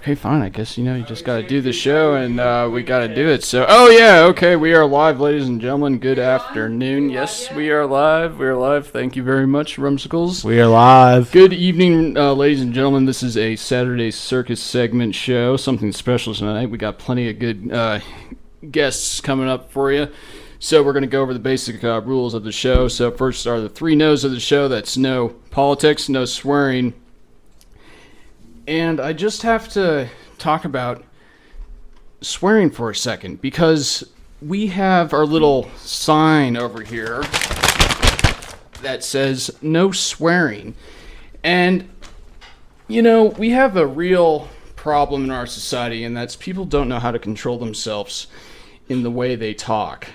Okay, fine. I guess, you just got to do the show, and we got to do it. So, oh, yeah, okay, we are live, ladies and gentlemen. Good afternoon. Yes, we are live. We are live. Thank you very much, Rumsicles. We are live. Good evening, ladies and gentlemen. This is a Saturday Circus segment show. Something special tonight. We got plenty of good guests coming up for you. So we're going to go over the basic rules of the show. So first are the three no's of the show. That's no politics, no swearing. And I just have to talk about swearing for a second because we have our little sign over here that says no swearing. And, we have a real problem in our society, and that's people don't know how to control themselves in the way they talk.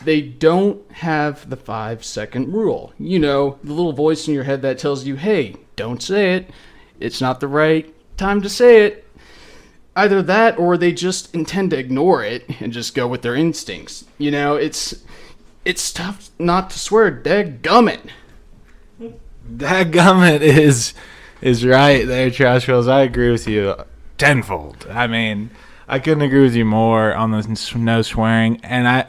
They don't have the 5-second rule. The little voice in your head that tells you, hey, don't say it. It's not the right time to say it. Either that or they just intend to ignore it and just go with their instincts. It's tough not to swear. Dadgummit. Dadgummit is right there, Trashwells. I agree with you tenfold. I mean, I couldn't agree with you more on the no swearing. And I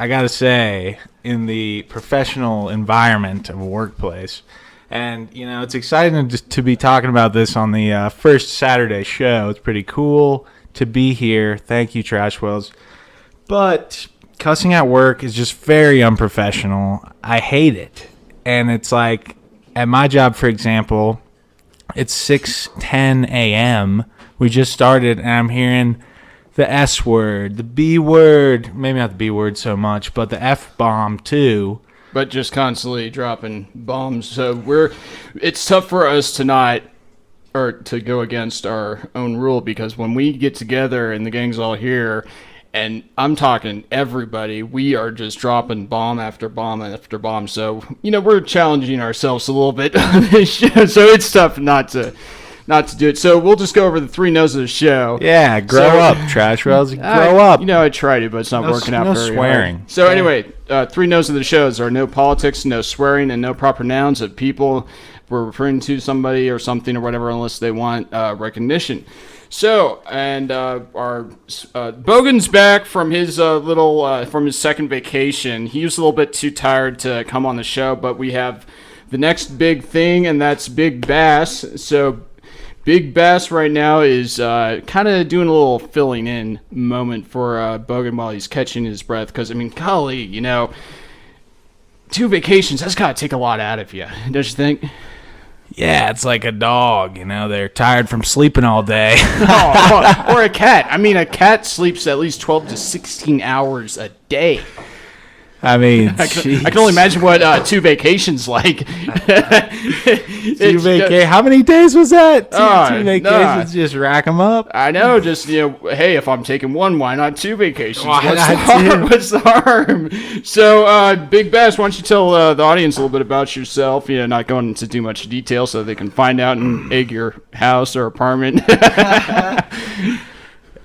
gotta say, in the professional environment of a workplace, and, it's exciting to be talking about this on the first Saturday show. It's pretty cool to be here. Thank you, Trashwells. But cussing at work is just very unprofessional. I hate it. And it's like, at my job, for example, it's 6:10 a.m. We just started, and I'm hearing the S word, the B word, maybe not the B word so much, but the F bomb too. But just constantly dropping bombs. So it's tough for us to go against our own rule, because when we get together and the gang's all here, and I'm talking everybody, we are just dropping bomb after bomb after bomb. So, we're challenging ourselves a little bit on this show. So it's tough not to do it. So we'll just go over the three no's of the show. Yeah, grow up, Trashwells. Grow up. I try to, but it's not working out very well. No swearing. So anyway, three no's of the shows are no politics, no swearing, and no proper nouns of people we're referring to somebody or something or whatever, unless they want recognition. So, and our Bogan's back from his from his second vacation. He was a little bit too tired to come on the show, but we have the next big thing, and that's Big Bass. So Big Bass right now is kind of doing a little filling in moment for Bogan while he's catching his breath. Because, golly, 2 vacations, that's got to take a lot out of you, don't you think? Yeah, it's like a dog, they're tired from sleeping all day. Or a cat. A cat sleeps at least 12 to 16 hours a day. I can only imagine what 2 vacations like. How many days was that? Two vacations, just rack them up. I know, just hey, if I'm taking one, why not 2 vacations? What's the harm? So, Big Bass, why don't you tell the audience a little bit about yourself? Not going into too much detail so they can find out and egg your house or apartment.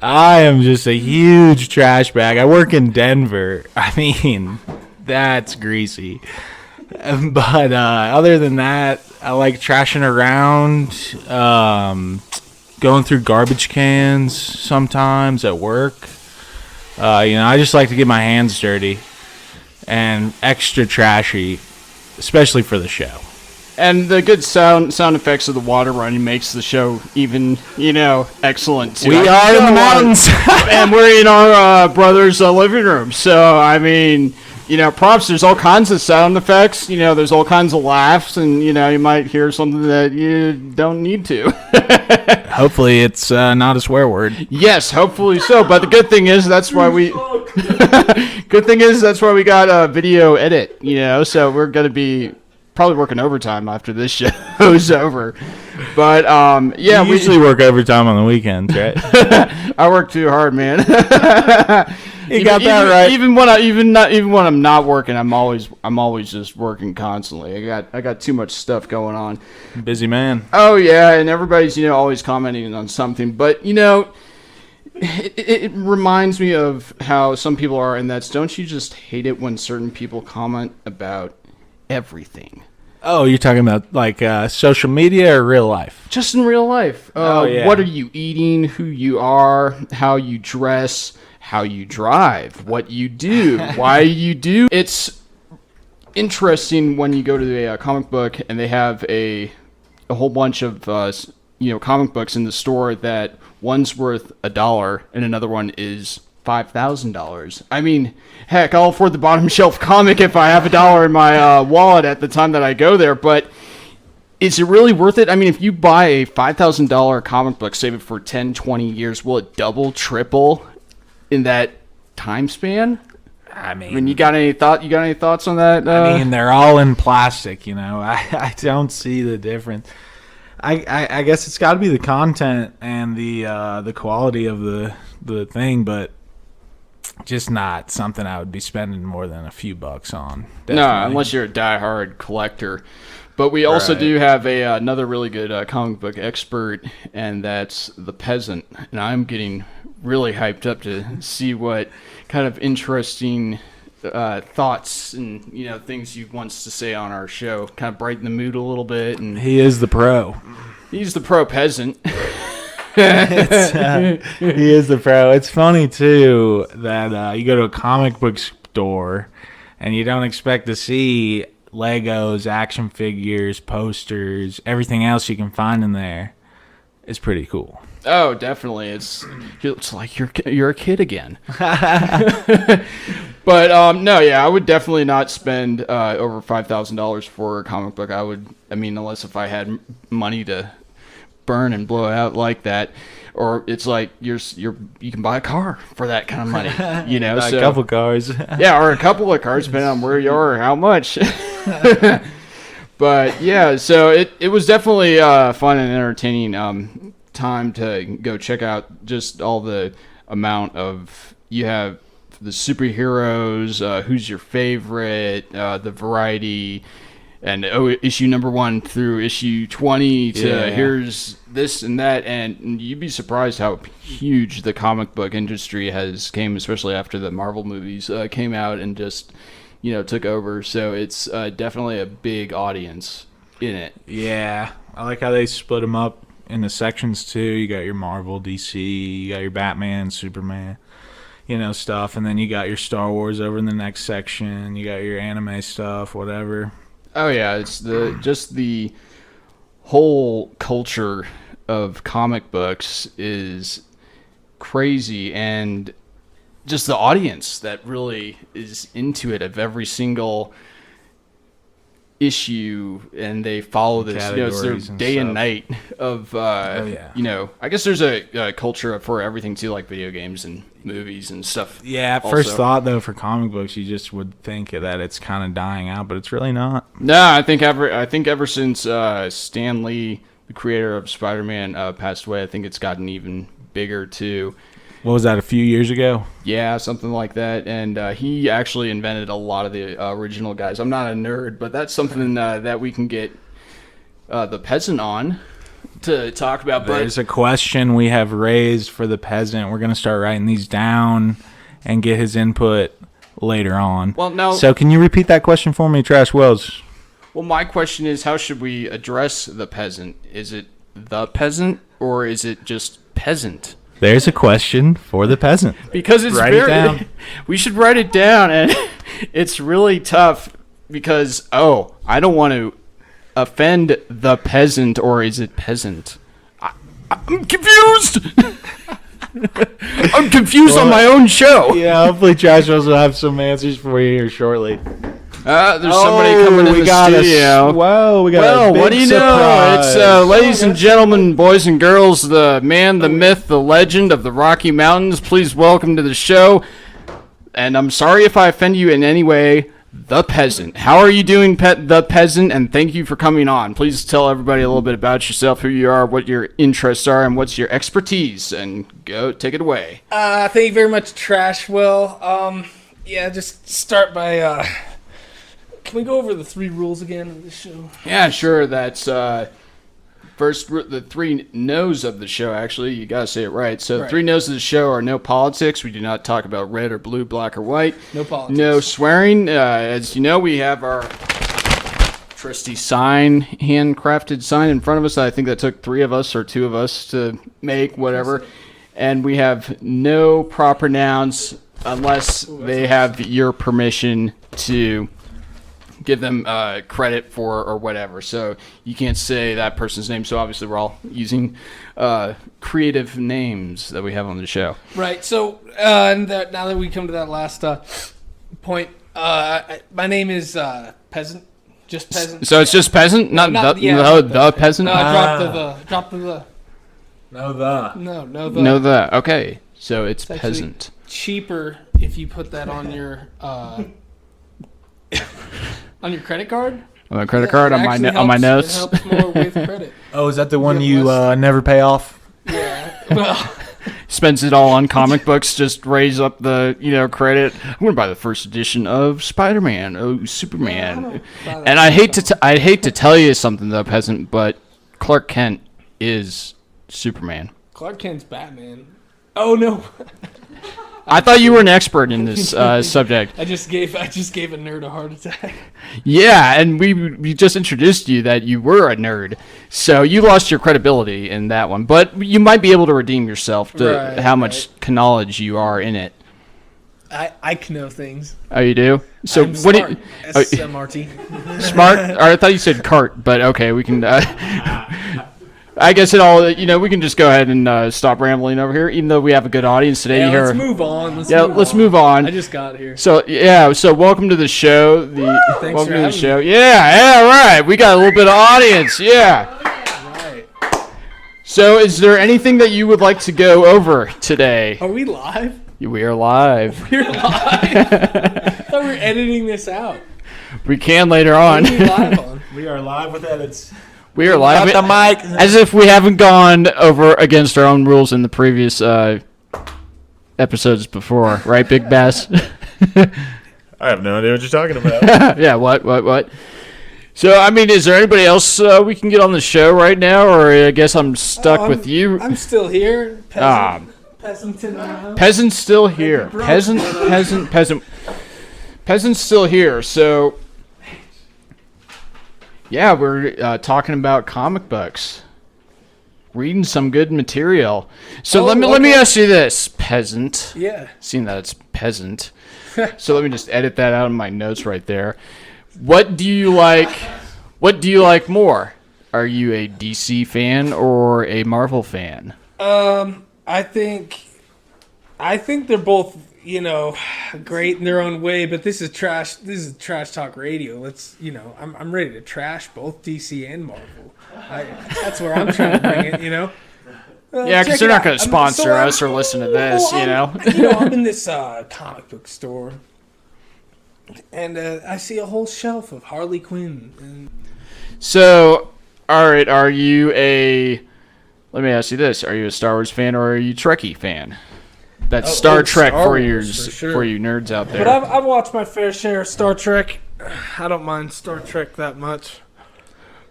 I am just a huge trash bag. I work in Denver. That's greasy. But other than that, I like trashing around, going through garbage cans sometimes at work. I just like to get my hands dirty and extra trashy, especially for the show. And the good sound effects of the water running makes the show even, excellent too. We are in the mountains. And we're in our brother's living room. So, props. There's all kinds of sound effects. There's all kinds of laughs. And, you might hear something that you don't need to. Hopefully it's not a swear word. Yes, hopefully so. But the good thing is that's why we... that's why we got a video edit, So we're going to be... probably working overtime after this show's over. But, yeah. We usually work overtime on the weekends, right? I work too hard, man. You got that right. Even when I'm not working, I'm always just working constantly. I got too much stuff going on. Busy man. Oh, yeah, and everybody's, always commenting on something. But, it reminds me of how some people are, and that's, don't you just hate it when certain people comment about everything? Oh, you're talking about like social media or real life? Just in real life. Yeah. What are you eating, who you are, how you dress, how you drive, what you do, why you do. It's interesting when you go to a comic book and they have a whole bunch of comic books in the store that one's worth $1 and another one is $5,000. I mean, heck, I'll afford the bottom shelf comic if I have $1 in my wallet at the time that I go there, but is it really worth it? I mean, if you buy a $5,000 comic book, save it for 10, 20 years, will it double, triple in that time span? I mean, You got any thoughts on that? I mean, they're all in plastic, I don't see the difference. I guess it's got to be the content and the quality of the thing, but just not something I would be spending more than a few bucks on. Definitely. No, unless you're a diehard collector. But we also do have another really good comic book expert, and that's The Peasant. And I'm getting really hyped up to see what kind of interesting thoughts and things he wants to say on our show. Kind of brighten the mood a little bit. And he is the pro. He's the pro peasant. He is the pro. It's funny too that you go to a comic book store and you don't expect to see Legos, action figures, posters, everything else you can find in there. Is pretty cool. Oh, definitely. It's like you're a kid again. But no, yeah, I would definitely not spend over $5,000 for a comic book. Unless if I had money to burn and blow out like that, or it's like you can buy a car for that kind of money, a couple cars. Yeah, or a couple of cars, depending on where you are or how much. But yeah, so it was definitely fun and entertaining time to go check out just all the amount of you have the superheroes, who's your favorite, the variety. And issue number 1 through issue 20 to here's this and that, and you'd be surprised how huge the comic book industry has came, especially after the Marvel movies came out and just took over. So it's definitely a big audience in it. Yeah, I like how they split them up into sections too. You got your Marvel, DC, you got your Batman, Superman, stuff, and then you got your Star Wars over in the next section. You got your anime stuff, whatever. Oh yeah, it's the whole culture of comic books is crazy, and just the audience that really is into it of every single issue, and they follow this. It's their day and night of. I guess there's a culture for everything too, like video games and movies and stuff. Yeah, at first thought though, for comic books, you just would think that it's kind of dying out, but it's really not. No, I think ever since Stan Lee, the creator of Spider-Man, passed away, I think it's gotten even bigger too. What was that, a few years ago? Yeah, something like that. And he actually invented a lot of the original guys. I'm not a nerd, but that's something that we can get the peasant on to talk about. There's a question we have raised for the peasant. We're going to start writing these down and get his input later on. Well, now, so can you repeat that question for me, Trash Wells? Well, my question is, how should we address the peasant? Is it the peasant, or is it just peasant? There's a question for the peasant. Because it's write it down. We should write it down, and it's really tough because I don't want to offend the peasant, or is it peasant? I'm confused. I'm confused on my own show. Yeah, hopefully Trash Wells will have some answers for you here shortly. There's somebody coming in the studio. Whoa, we got a big what do you surprise. know? It's, ladies and gentlemen, boys and girls, the man, the myth, the legend of the Rocky Mountains. Please welcome to the show. And I'm sorry if I offend you in any way, the peasant. How are you doing, the peasant? And thank you for coming on. Please tell everybody a little bit about yourself, who you are, what your interests are, and what's your expertise. And go, take it away. Thank you very much, Trashwell. Just start by... Can we go over the 3 rules again of this show? Yeah, sure. That's first the 3 no's of the show. Actually, you gotta say it right. So the 3 no's of the show are no politics. We do not talk about red or blue, black or white. No politics. No swearing. As you know, we have our trusty sign, handcrafted sign in front of us. I think that took 3 of us or 2 of us to make, whatever. And we have no proper nouns unless they have your permission to give them credit for or whatever. So you can't say that person's name. So obviously we're all using creative names that we have on the show. Right. So now that we come to that last point, my name is Peasant. Just Peasant. So it's just Peasant, not the Peasant. No, drop the. No, the. No, the. Okay, so it's Peasant. Cheaper if you put that on your on your credit card. On my credit card, on my notes. It helps more with credit. Oh, is that the one you never pay off? Yeah. Well. Spends it all on comic books, just raise up the credit. I'm gonna buy the first edition of Spider-Man, Superman, and I hate to tell you something though, Peasant, but Clark Kent is Superman. Clark Kent's Batman. Oh no. I thought you were an expert in this subject. I just gave a nerd a heart attack. Yeah, and we just introduced you that you were a nerd, so you lost your credibility in that one. But you might be able to redeem yourself to how much knowledge you are in it. I can know things. Oh, you do? So I'm what? smart. S-M-R-T. Smart? Or I thought you said cart, but okay, we can. I guess we can just go ahead and stop rambling over here, even though we have a good audience today. Yeah, let's move on. Let's move on. I just got here. So welcome to the show. Thanks welcome for to the having show. me. Yeah, right. We got a little bit of audience. Yeah. Right. So, is there anything that you would like to go over today? Are we live? We are live. We're live. I thought we were editing this out. We can later on. What are we live on? We are live with edits. We are live Got the mic. as if we haven't gone over against our own rules in the previous episodes before, right, Big Bass? I have no idea what you're talking about. Yeah, what? So, I mean, is there anybody else we can get on the show right now, or I guess I'm stuck with you? I'm still here. Peasant's still here. Peasant's still here, so... Yeah, we're talking about comic books. Reading some good material. So let me ask you this, Peasant. Yeah. Seeing that it's Peasant. So let me just edit that out of my notes right there. What do you like more? Are you a DC fan or a Marvel fan? I think they're both, great in their own way, but this is trash talk radio. Let's, I'm ready to trash both DC and Marvel. That's where I'm trying to bring it, Yeah, because they're not going to sponsor us or listen to this, I'm in this comic book store, and I see a whole shelf of Harley Quinn. And... So, all right, let me ask you this. Are you a Star Wars fan or are you a Trekkie fan? That's Star Trek Star for Wars, for you nerds out there. But I've watched my fair share of Star Trek. I don't mind Star Trek that much.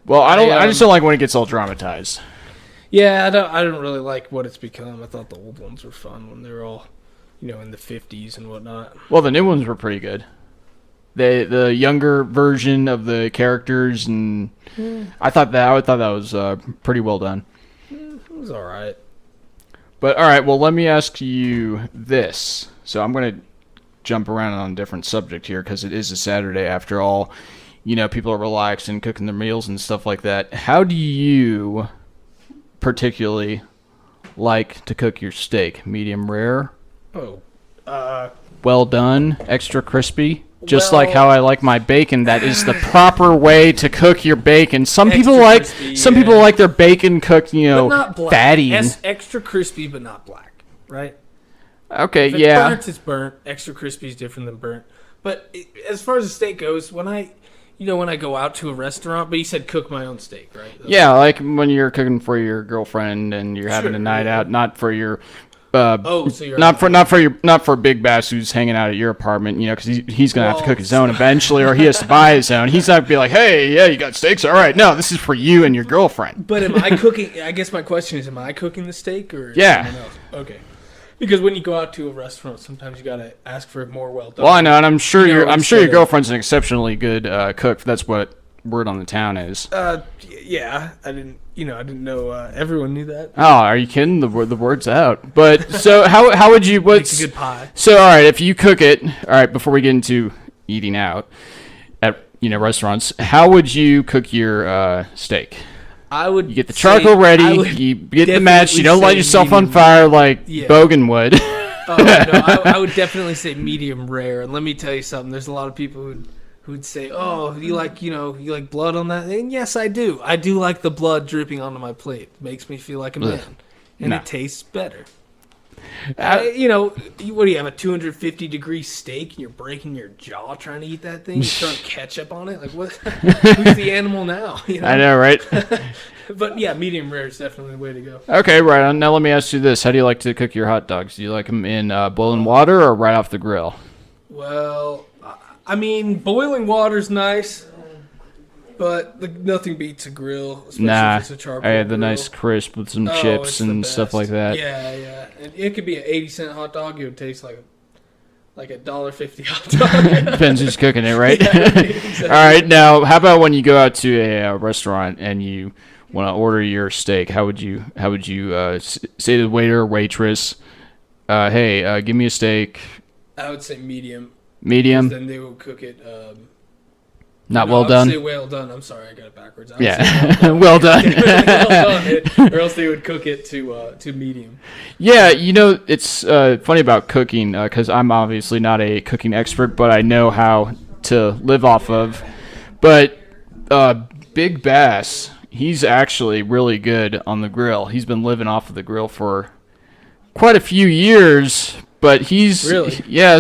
Well, I just don't like when it gets all dramatized. Yeah, I don't really like what it's become. I thought the old ones were fun when they were all, in the 50s and whatnot. Well, the new ones were pretty good. The younger version of the characters, and I thought that was pretty well done. It was all right. But all right, well, let me ask you this. So I'm going to jump around on a different subject here because it is a Saturday after all. People are relaxing, cooking their meals and stuff like that. How do you particularly like to cook your steak? Medium rare? Well done? Extra crispy? Just like how I like my bacon. That is the proper way to cook your bacon. Some people like their bacon cooked, fatty. Extra crispy, but not black, right? Okay, if it's burnt, it's burnt. Extra crispy is different than burnt. But as far as the steak goes, when I go out to a restaurant, but you said cook my own steak, right? Yeah, like when you're cooking for your girlfriend and you're having a night out, not for your not for Big Bass who's hanging out at your apartment, because he's gonna have to cook his own eventually, or he has to buy his own. He's not gonna be like, hey, yeah, you got steaks, all right. No, this is for you and your girlfriend. But am I cooking? I guess my question is, am I cooking the steak or someone else? Okay. Because when you go out to a restaurant, sometimes you gotta ask for it more well done. Well, I know, and I'm sure your girlfriend's an exceptionally good cook. That's what word on the town is. Yeah, I didn't know everyone knew that. Oh, are you kidding? The word's out. But so how would you? Makes a good pie. So all right, if you cook it, all right. Before we get into eating out at restaurants, how would you cook your steak? I would. You get the charcoal ready. You get the match. You don't light yourself on fire like Bogan would. Oh no, I would definitely say medium rare. And let me tell you something. There's a lot of people who'd say, "Oh, you like blood on that?" And yes, I do. I do like the blood dripping onto my plate. It makes me feel like a man, and it tastes better. What do you have, a 250-degree steak and you're breaking your jaw trying to eat that thing? You're throwing ketchup on it? Like what? Who's the animal now? I know, right? But yeah, medium rare is definitely the way to go. Okay, right on. Now let me ask you this: how do you like to cook your hot dogs? Do you like them in boiling water or right off the grill? Well, I mean, boiling water's nice, but nothing beats a grill, especially if it's a charcoal I had the grill. nice crisp with some chips and stuff like that. Yeah. And it could be an 80-cent hot dog. It would taste like a $1.50 hot dog. Depends who's cooking it, right? Yeah, exactly. All right, now how about when you go out to a restaurant and you want to order your steak? How would you say to the waiter or waitress, "Hey, give me a steak." I would say medium. Medium. Then they will cook it. Not No, well done. I would say well done. I'm sorry, I got it backwards. I would say Yeah, well done. well done. Or else they would cook it to medium. Yeah, it's funny about cooking because I'm obviously not a cooking expert, but I know how to live off of. But Big Bass, he's actually really good on the grill. He's been living off of the grill for quite a few years. But he's really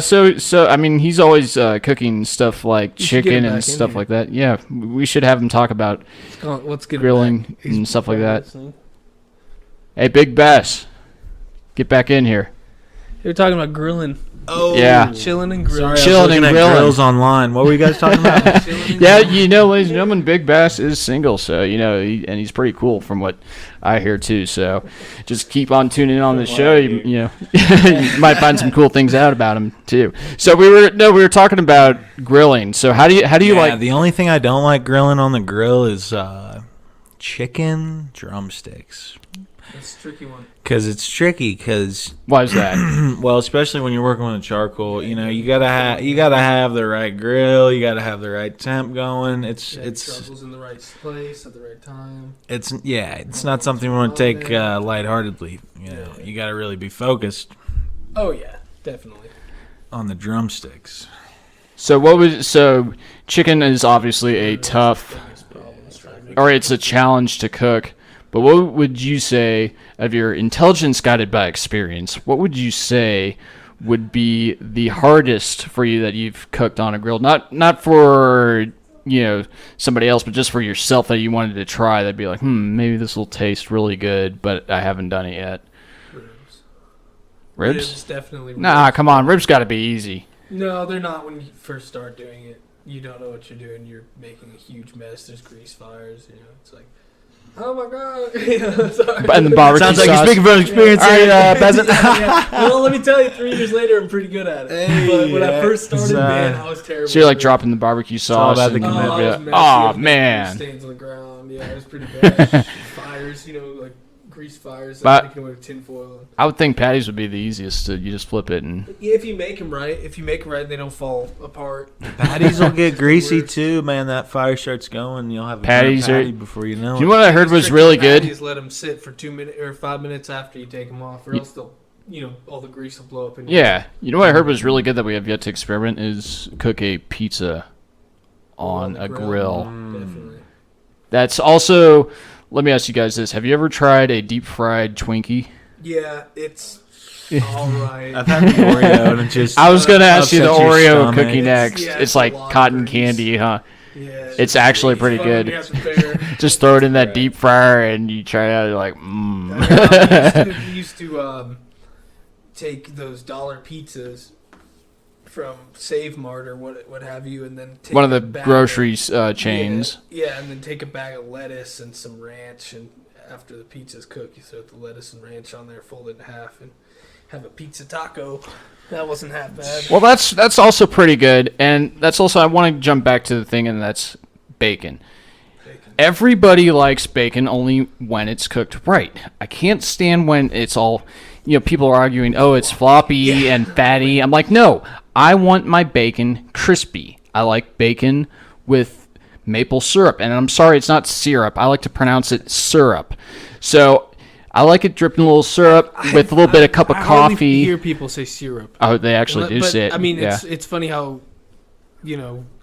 so I mean he's always cooking stuff like chicken and stuff like that. Yeah, we should have him talk about grilling and stuff like that. Hey, Big Bass, get back in here. You're talking about grilling. Oh, yeah, chilling and grilling. Sorry, I was looking at grills online. What were you guys talking about? Yeah, ladies and gentlemen, Big Bass is single, so and he's pretty cool from what I hear too. So just keep on tuning in on the show. You might find some cool things out about him too. So we were talking about grilling. So how do you like? The only thing I don't like grilling on the grill is chicken drumsticks. That's a tricky one. Because it's tricky. Why is that? Well, especially when you're working with charcoal, you gotta have the right grill, you gotta have the right temp going. It's charcoal's in the right place at the right time. It's not something we want to take lightheartedly. You gotta really be focused. Oh yeah, definitely. On the drumsticks. So chicken is obviously a tough, or it's a challenge to cook. But what would you say, of your intelligence guided by experience, what would you say would be the hardest for you that you've cooked on a grill? Not for somebody else, but just for yourself that you wanted to try. That'd be like, maybe this will taste really good, but I haven't done it yet. Ribs? Definitely. Nah, come on, ribs got to be easy. No, they're not when you first start doing it. You don't know what you're doing. You're making a huge mess. There's grease fires. It's like. Oh my god! Sorry. And the barbecue sounds like sauce. you're speaking from experience, peasant. Yeah. Well, let me tell you, 3 years later, I'm pretty good at it. But when I first started, man, I was terrible. So you're like dropping the barbecue sauce. All about the and, commitment. oh man! Stains on the ground. Yeah, it was pretty bad. Fires, like grease fires. But making with tinfoil. I would think patties would be the easiest. You just flip it and. Yeah, if you make them right, they don't fall apart. Patties will get greasy too, man. That fire starts going, you'll have a patty before you know it. You know what I heard was really good? Just let them sit for 2 minutes or 5 minutes after you take them off, or else they'll, all the grease will blow up. Yeah, you know what I heard was really good that we have yet to experiment is cook a pizza on a grill. Definitely. That's also. Let me ask you guys this: have you ever tried a deep fried Twinkie? Yeah, it's all right. I've had the Oreo and it just. I was gonna ask you the upsets your Oreo stomach. cookie next. Yeah, it's like a lot cotton of grease. candy, huh? Yeah, It's actually pretty fun good. when you have to figure- Just throw it in that deep fryer and you try it out. You're like, We used to take those dollar pizzas from Save Mart or what have you, and then take one of the a bag grocery chains. Yeah, and then take a bag of lettuce and some ranch, and after the pizza's cooked, you throw the lettuce and ranch on there, fold it in half, and have a pizza taco. That wasn't half bad. Well, that's also pretty good, and that's also I want to jump back to the thing, and that's bacon. Everybody likes bacon only when it's cooked right. I can't stand when it's all, people are arguing, oh, it's floppy and fatty. I'm like, no, I want my bacon crispy. I like bacon with maple syrup. And I'm sorry, it's not syrup. I like to pronounce it syrup. So I like it dripping a little syrup with a little bit of cup of I coffee. hardly hear people say syrup. Oh, they actually do say it. I mean, yeah. it's funny how,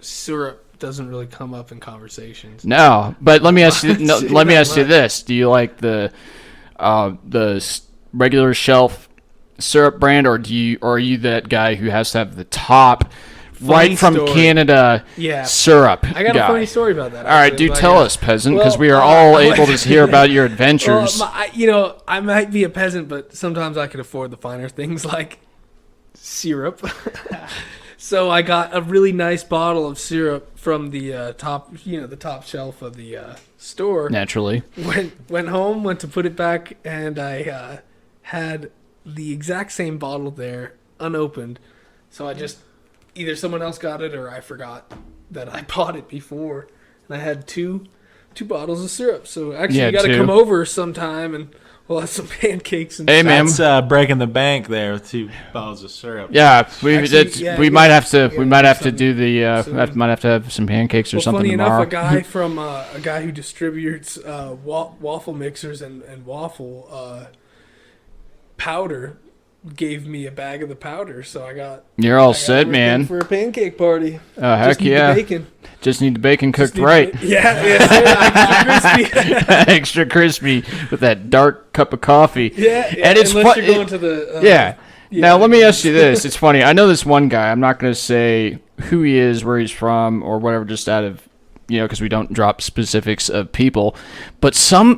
syrup doesn't really come up in conversations. No, but let me ask you. No, See let me that ask you much. this: do you like the regular shelf syrup brand, or are you that guy who has to have the top right from story. Canada Yeah. syrup? I got guy? a funny story about that. All right, actually, do but, tell us, peasant, because well, we are all able to hear about your adventures. Well, I might be a peasant, but sometimes I can afford the finer things like syrup. So I got a really nice bottle of syrup from the the top shelf of the store. Naturally, Went home, went to put it back, and I had the exact same bottle there, unopened. So I just either someone else got it or I forgot that I bought it before, and I had two bottles of syrup. So actually, you got to two. come over sometime and we'll have some pancakes and Hey, man. That's breaking the bank there with 2 bottles of syrup. yeah, Actually, we might have to. yeah, We might have to something do the. soon. Might have to have some pancakes or Well, something funny tomorrow. enough, a guy who distributes waffle mixers and waffle powder gave me a bag of the powder, so I got. You're all I got set, everything man. for a pancake party. Oh, heck Just need the yeah! bacon. Just need the bacon Just cooked need right. the- Yeah, extra crispy. Extra crispy with that dark cup of coffee. Yeah, And it's unless fu- you're going to the. Yeah. Now let me ask you this. It's funny. I know this one guy. I'm not going to say who he is, where he's from, or whatever, just out of because we don't drop specifics of people. But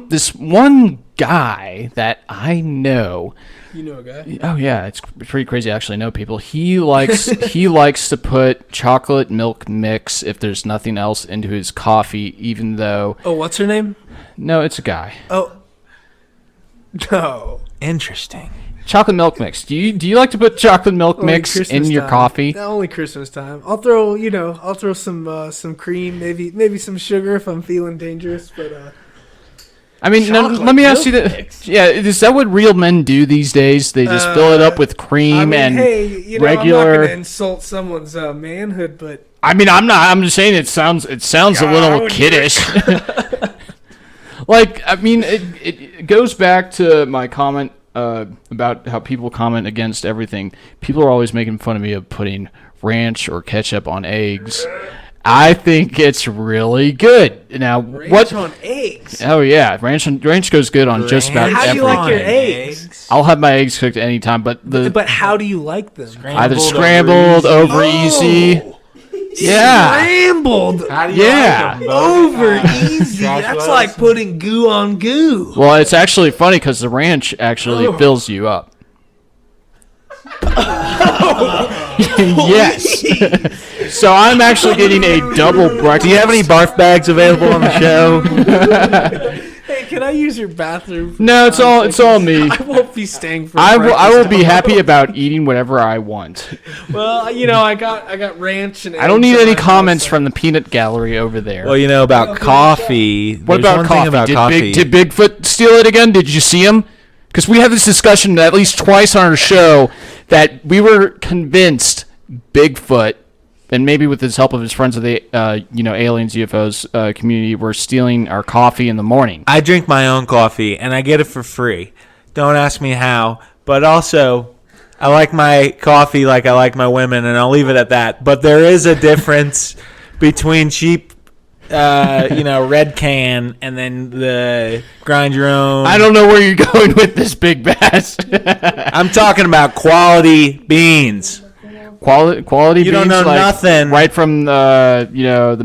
this one guy that I know. You know a guy. Oh yeah, it's pretty crazy. I actually know people. He likes to put chocolate milk mix if there's nothing else into his coffee, even though Oh, what's her name? no, it's a guy. Oh. No. Interesting. Chocolate milk mix. Do you like to put chocolate milk Only mix in Christmas your time. coffee? No, only Christmas time. I'll throw some cream, maybe some sugar if I'm feeling dangerous, but I mean, no, Chocolate let me ask you milk that. mix. Yeah, is that what real men do these days? They just fill it up with cream I mean, and hey, I'm regular. not gonna insult someone's manhood, but I mean, I'm not. I'm just saying it sounds a little kiddish. Like, I mean, it goes back to my comment about how people comment against everything. People are always making fun of me of putting ranch or ketchup on eggs. I think it's really good. Now, ranch on eggs. Oh yeah, ranch goes good on just about How do you everything. like your eggs? I'll have my eggs cooked anytime, but But how do you like them? either scrambled, over easy. Yeah. Scrambled How do you Yeah. like them, over Bogan? easy. Trashwells? That's like putting goo on goo. Well, it's actually funny because the ranch actually fills you up. Yes. So I'm actually getting a double breakfast. Do you have any barf bags available on the show? Hey, can I use your bathroom? No, it's all me. I won't be staying for. I will be breakfast happy about eating whatever I want. tomorrow. Well, I got ranch and. I don't eggs need in any my comments house, from the peanut gallery over there. Well, about coffee. What there's about one coffee? Thing about coffee. Did Bigfoot steal it again? Did you see him? Because we had this discussion at least twice on our show that we were convinced Bigfoot, and maybe with his help of his friends of the aliens, UFOs community, were stealing our coffee in the morning. I drink my own coffee, and I get it for free. Don't ask me how. But also, I like my coffee like I like my women, and I'll leave it at that. But there is a difference between cheap, red can and then the grind your own. I don't know where you're going with this, Big Bass. I'm talking about quality beans. Quality You don't beans, know like, nothing. right from the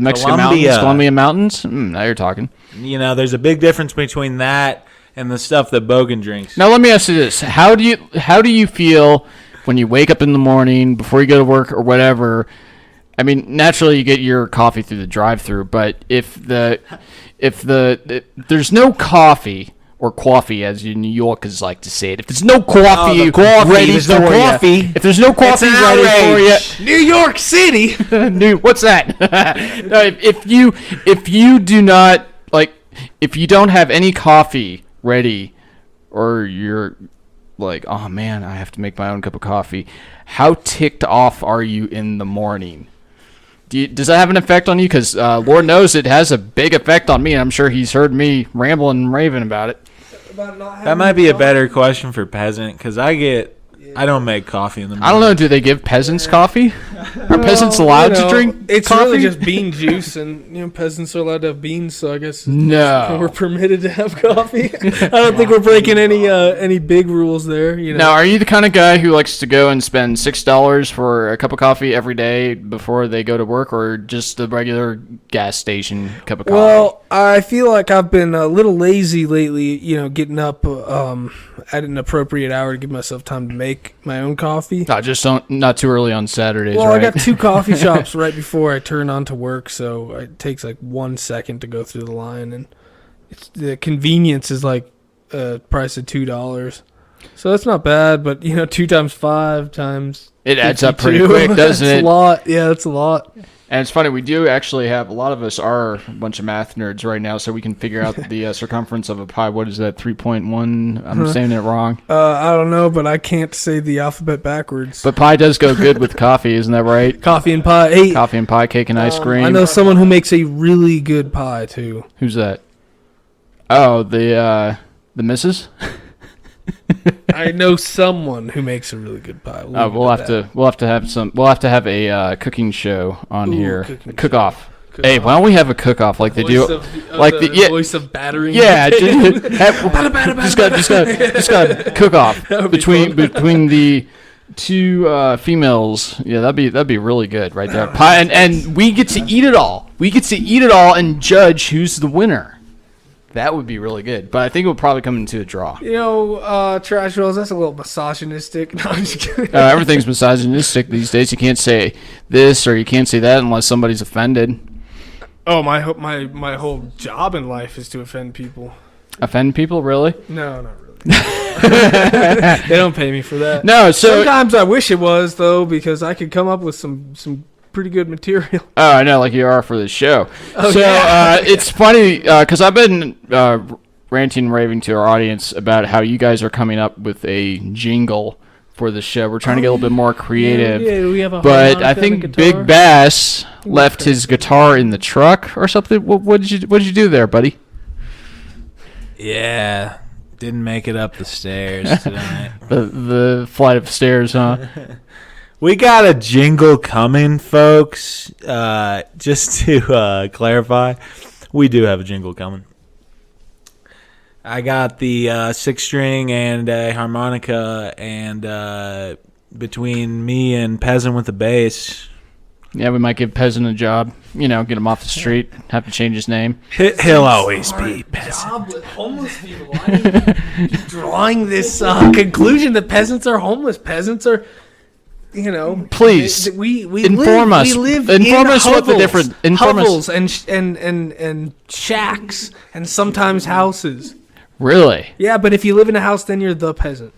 Mexican mountains, Columbia Mountains. Now you're talking. There's a big difference between that and the stuff that Bogan drinks. Now let me ask you this: How do you feel when you wake up in the morning before you go to work or whatever? I mean, naturally you get your coffee through the drive-through, but if there's no coffee or coffee, as you New Yorkers like to say it. If there's no coffee, ready there's for no you, coffee. if there's no coffee ready for you, New York City. what's that? No, if you do not like, if you don't have any coffee ready, or you're like, oh man, I have to make my own cup of coffee, how ticked off are you in the morning? Does that have an effect on you? Because Lord knows it has a big effect on me, and I'm sure he's heard me rambling and raving about it. That might be a better question for peasant, because I don't make coffee in the morning. I don't know. Do they give peasants coffee? Are peasants allowed to drink It's coffee? really just bean juice, and peasants are allowed to have beans, so I guess No. we're permitted to have coffee. I don't think we're breaking any big rules there. Now, are you the kind of guy who likes to go and spend $6 for a cup of coffee every day before they go to work, or just the regular gas station cup of coffee? Well, I feel like I've been a little lazy lately, getting up at an appropriate hour to give myself time to make my own coffee. No, just not too early on Saturdays, Well, right? I got 2 coffee shops right before I turn on to work, so it takes like 1 second to go through the line, and the convenience is like price of $2. So that's not bad, but 2 times 5 times It adds up 52, pretty quick, doesn't that's it? a lot. Yeah, that's a lot. And it's funny, we do actually have, a lot of us are a bunch of math nerds right now, so we can figure out the circumference of a pi. What is that, 3.1? I'm saying it wrong. I don't know, but I can't say the alphabet backwards. But pie does go good with coffee, isn't that right? Coffee and pie. Hey, Coffee and pie, cake and ice cream. I know someone who makes a really good pie too. Who's that? Oh, the missus? I know someone who makes a really good pie. We'll have to have a cooking show on here. Cook off. Hey, why don't we have a cook off like they do? Voice of battering. Yeah, just got cook off between the 2 females. Yeah, that'd be really good right there. Pie, and we get to eat it all. We get to eat it all and judge who's the winner. That would be really good, but I think it would probably come into a draw. Trashwells, that's a little misogynistic. No, I'm just kidding. Everything's misogynistic these days. You can't say this or you can't say that unless somebody's offended. Oh, my whole job in life is to offend people. Offend people, really? No, not really. They don't pay me for that. No, so sometimes I wish it was though, because I could come up with some pretty good material. Oh, I know, like you are for the show. Oh, so yeah. it's funny because I've been ranting and raving to our audience about how you guys are coming up with a jingle for the show. We're trying to get a little bit more creative. Yeah, we have a but I harmonica and a think guitar. Big Bass left his guitar in the truck or something. What did you do there, buddy? Yeah, didn't make it up the stairs tonight. The flight of stairs, huh? We got a jingle coming, folks. Just to clarify, we do have a jingle coming. I got the 6-string and a harmonica, and between me and Peasant with the bass. Yeah, we might give Peasant a job. Get him off the street. Have to change his name. He'll always be Peasant. Job with homeless people. Why are you drawing this conclusion that peasants are homeless? Peasants are, Please we inform live, us. We live Inform in us what the difference. Inform us. hovels and shacks and sometimes houses. Really? Yeah, but if you live in a house, then you're the peasant.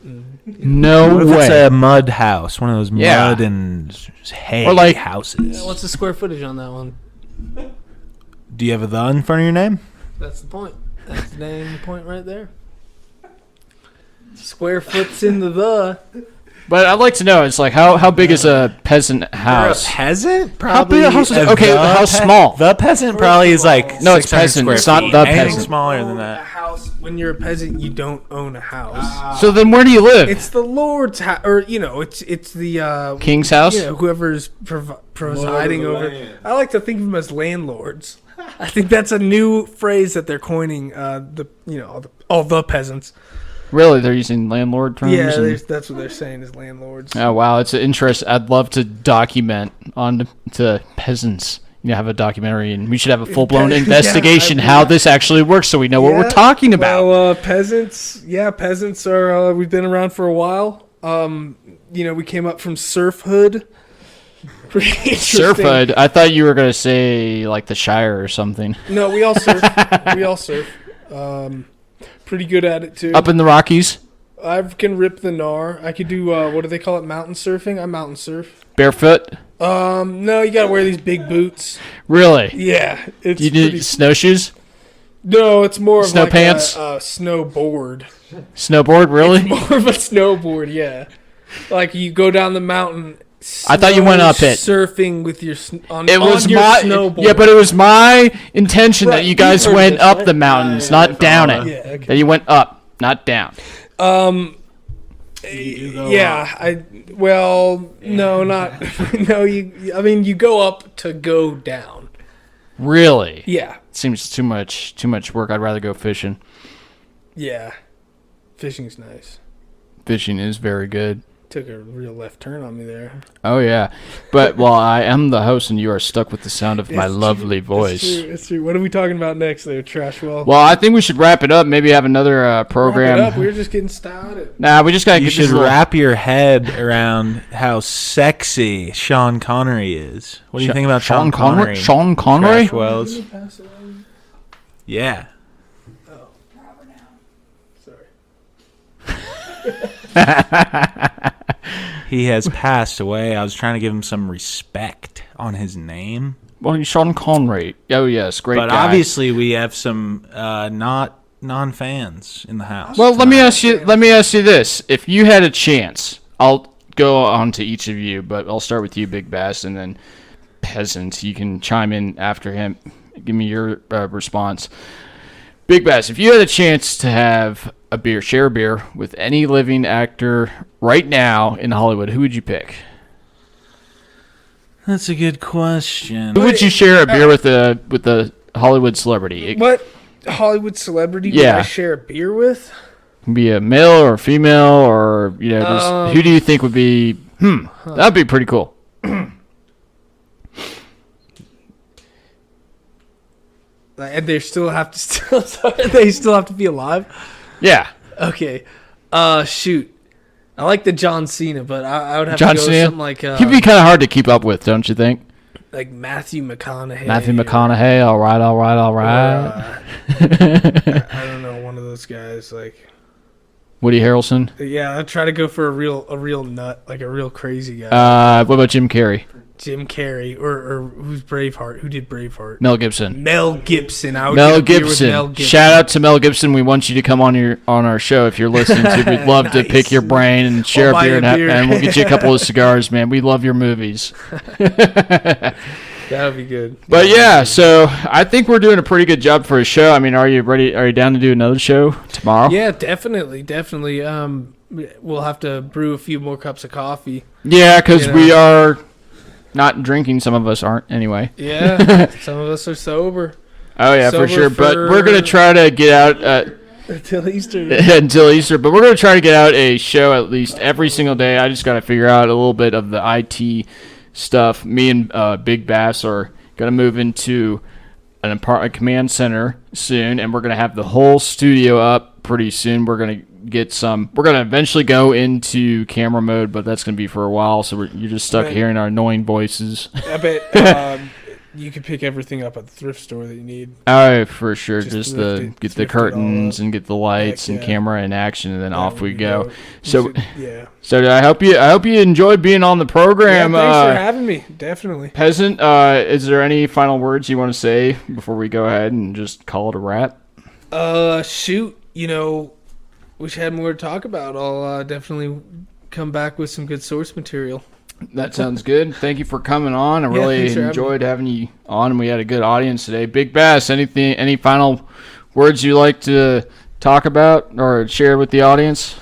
No What if it's way. a mud house, one of those Yeah. mud and hay Or like- houses? What's the square footage on that one? Do you have a "the" in front of your name? That's the point. That's the dang point right there. Square foot's in the. But I'd like to know. It's like how big is a peasant house? Peasant? How big a house is? a Okay, the how small? The peasant probably is like No, it's 600 peasant. square It's not feet. the Anything peasant. smaller than A that. house. When you're a peasant, you don't own a house. So then, where do you live? It's the Lord's house, or it's the King's house. whoever's presiding over. I like to think of them as landlords. I think that's a new phrase that they're coining. All the peasants. Really, they're using landlord terms. Yeah, and- that's what they're saying is landlords. oh wow, it's an interest. I'd love to document on to peasants. Have a documentary, and we should have a full blown Yeah, investigation how this actually works, so we know what we're Yeah, talking about. Well, peasants. Yeah, peasants are. We've been around for a while. We came up from serfhood. Pretty interesting. Surfhood. I thought you were gonna say like the Shire or something. No, we all surf. We all surf. Pretty good at it too. Up in the Rockies? I can rip the gnar. I could do what do they call it? Mountain surfing. I mountain surf. Barefoot? No, you gotta wear these big boots. Really? Yeah, it's Do you do snowshoes? No, it's more of Snow like pants? a snowboard. Snowboard? Really? It's more of a snowboard, yeah. Like you go down the mountain. I thought you went up it. Surfing with your on It was your my snowboard. Yeah, but it was my intention that Right, you guys you've heard went this, up right? the mountains, Yeah, not yeah, down yeah. it. Yeah, okay. That you went up, not down. Yeah, no, not no. I mean, you go up to go down. Really? Yeah, Seems too much work. I'd rather go fishing. yeah. Fishing's nice. Fishing is very good. Took a real left turn on me there. Oh yeah, but well, I am the host, and you are stuck with the sound of my It's lovely true. voice. It's true. What are we talking about next, there, Trashwell? Well, I think we should wrap it up. Maybe have another program. Wrap it up. We were just getting started. Nah, we just gotta You get should this little- wrap your head around how sexy Sean Connery is. What do you think about Sean Connery? Sean Connery? Trashwells? Yeah. He has passed away. I was trying to give him some respect on his name. Well, Sean Connery. Oh yes, great But guy. obviously we have some not non-fans in the house. Well, let me ask you this: if you had a chance, I'll go on to each of you, but I'll start with you, Big Bass, and then Peasant. You can chime in after him. Give me your response. Big Bass, if you had a chance to have share a beer with any living actor right now in Hollywood, who would you pick? That's a good question. Who would you share a beer with a Hollywood celebrity? It What Hollywood celebrity Yeah. would I share a beer with? can be a male or a female, or just, who do you think would be? That'd be pretty cool. And they still have to be alive. Yeah, Okay. Shoot. I like the John Cena, but I would have John to go Cena. with something like He'd be kind of hard to keep up with, don't you think? like Matthew McConaughey. Matthew McConaughey. All right. I don't know, one of those guys. Like, Woody Harrelson. yeah, I'd try to go for a real nut, like a real crazy guy. What about Jim Carrey? Jim Carrey, or who's Braveheart? Who did Braveheart? Mel Gibson. Mel Gibson. I would Mel get a beer with Gibson. Mel Gibson. Shout out to Mel Gibson. We want you to come on our show if you're listening to. We'd love to Nice. pick your brain and share a buy beer, you a beer. and we'll get you a couple of cigars, man. We love your movies. That would be good. But yeah, so I think we're doing a pretty good job for a show. I mean, are you ready? Are you down to do another show tomorrow? Yeah, definitely. We'll have to brew a few more cups of coffee. Yeah, because You know. we are not drinking. Some of us aren't, anyway. Yeah, some of us are sober Oh yeah, for Sober sure. But for- we're gonna try to get out until Easter. until Easter. But we're gonna try to get out a show at least every single day. I just gotta figure out a little bit of the IT stuff. Me and Big Bass are gonna move into an apartment command center soon, and we're gonna have the whole studio up pretty soon. We're gonna eventually go into camera mode, but that's gonna be for a while. So you're just stuck Right. hearing our annoying voices. I bet you can pick everything up at the thrift store that you need. Oh, for sure. Just Just thrift it- get the thrift it all curtains up. and get the lights Heck and yeah. camera in action, and then off That we would be go. dope. So, Yeah. so I hope you enjoyed being on the program. Thanks for having me. Definitely. Peasant, is there any final words you want to say before we go ahead and just call it a wrap? Shoot. Wish I had more to talk about. I'll definitely come back with some good source material. That sounds good. Thank you for coming on. I Yeah, really thanks for having enjoyed having you on, and we had a good audience today. Big Bass, any final words you like to talk about or share with the audience?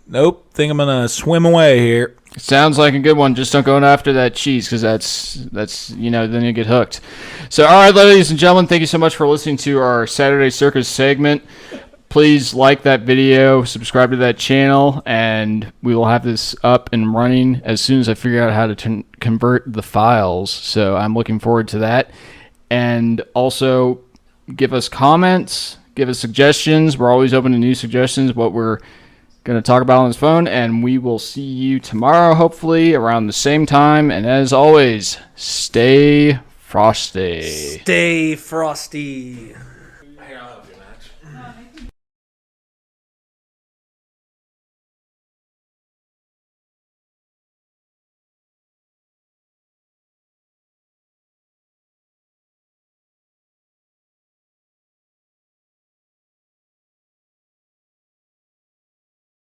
Nope. Think I'm gonna swim away here. Sounds like a good one. Just don't go after that cheese, because that's then you get hooked. So, all right, ladies and gentlemen, thank you so much for listening to our Saturday Circus segment. Please like that video, subscribe to that channel, and we will have this up and running as soon as I figure out how to convert the files. So I'm looking forward to that. And also, give us comments, give us suggestions. We're always open to new suggestions, what we're going to talk about on this phone, and we will see you tomorrow, hopefully, around the same time. And as always, stay frosty. Stay frosty.